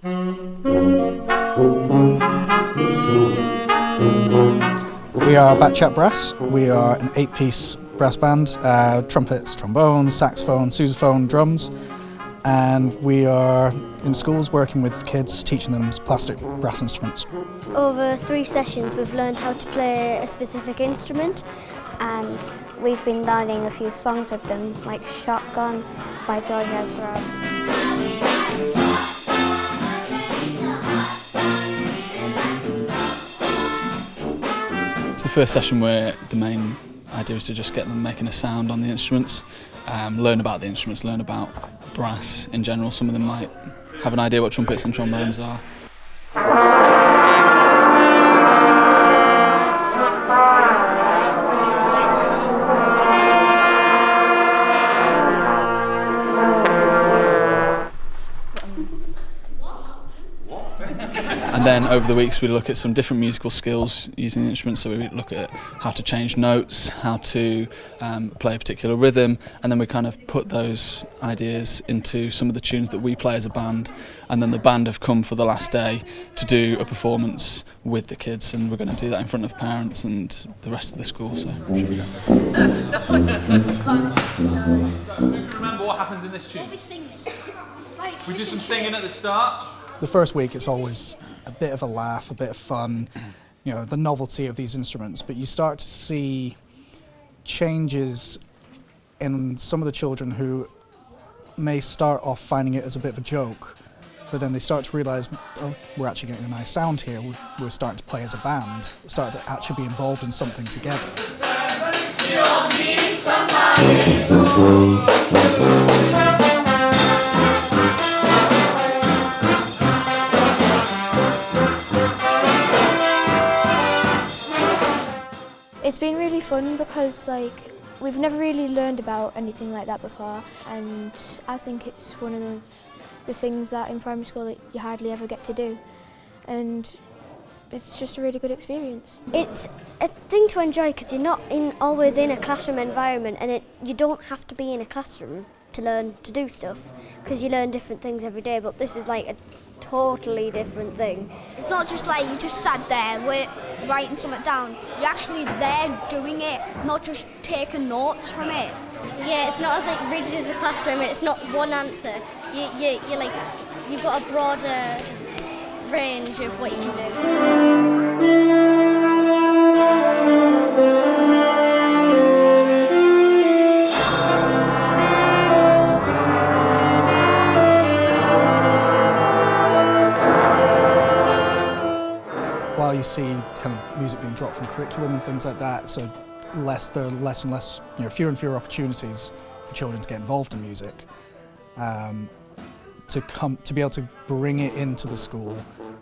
We are Batchat Brass. We are an 8-piece brass band, trumpets, trombones, saxophone, sousaphone, drums, and we are in schools working with kids, teaching them plastic brass instruments. Over 3 sessions we've learned how to play a specific instrument, and we've been learning a few songs with them, like Shotgun by George Ezra. It's the first session where the main idea is to just get them making a sound on the instruments, learn about the instruments, learn about brass in general. Some of them might have an idea what trumpets and trombones are. And then over the weeks we look at some different musical skills using the instruments, so we look at how to change notes, how to play a particular rhythm, and then we kind of put those ideas into some of the tunes that we play as a band, and then the band have come for the last day to do a performance with the kids, and we're going to do that in front of parents and the rest of the school. So should we go? Who can remember what happens in this tune? We do some singing at the start. The first week it's always a bit of a laugh, a bit of fun, you know, the novelty of these instruments, but you start to see changes in some of the children who may start off finding it as a bit of a joke, but then they start to realise, oh, we're actually getting a nice sound here, we're starting to play as a band, we're starting to actually be involved in something together. It's been really fun because we've never really learned about anything like that before, and I think it's one of the things that in primary school that you hardly ever get to do, and it's just a really good experience. It's a thing to enjoy because you're not always in a classroom environment, and you don't have to be in a classroom to learn to do stuff because you learn different things every day, but this is like a totally different thing. It's not just like you just sat there writing something down. You're actually there doing it, not just taking notes from it. Yeah, it's not as rigid as a classroom. It's not one answer. You've got a broader range of what you can do. While you see kind of music being dropped from curriculum and things like that, so there are less and less, fewer and fewer opportunities for children to get involved in music. To be able to bring it into the school,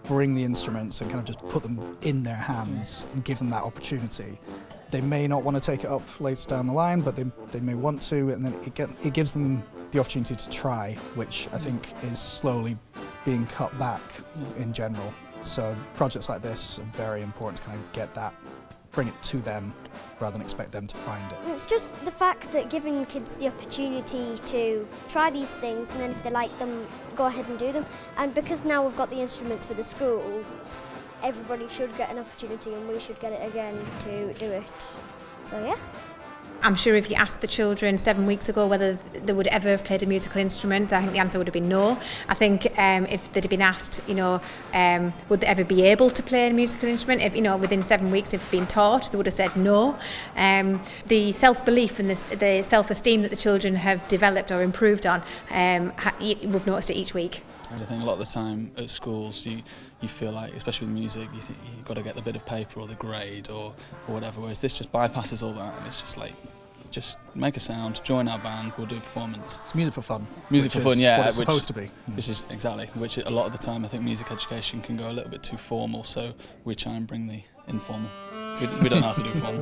bring the instruments and kind of just put them in their hands and give them that opportunity. They may not want to take it up later down the line, but they may want to, and then it gives them the opportunity to try, which I think is slowly being cut back in general. So projects like this are very important to kind of get that, bring it to them rather than expect them to find it. It's just the fact that giving kids the opportunity to try these things, and then if they like them, go ahead and do them. And because now we've got the instruments for the school, everybody should get an opportunity, and we should get it again to do it. So yeah. I'm sure if you asked the children 7 weeks ago whether they would ever have played a musical instrument, I think the answer would have been no. I think if they'd have been asked, would they ever be able to play a musical instrument, if within 7 weeks if been taught, they would have said no. The self-belief and the self-esteem that the children have developed or improved on, we've noticed it each week. I think a lot of the time at schools you feel like, especially with music, you think you've got to get the bit of paper or the grade or whatever, whereas this just bypasses all that, and it's just like, just make a sound, join our band, we'll do a performance. It's music for fun. Music for fun, yeah. What it's supposed to be. Which is exactly, which a lot of the time I think music education can go a little bit too formal, so we try and bring the informal. We don't know how to do formal.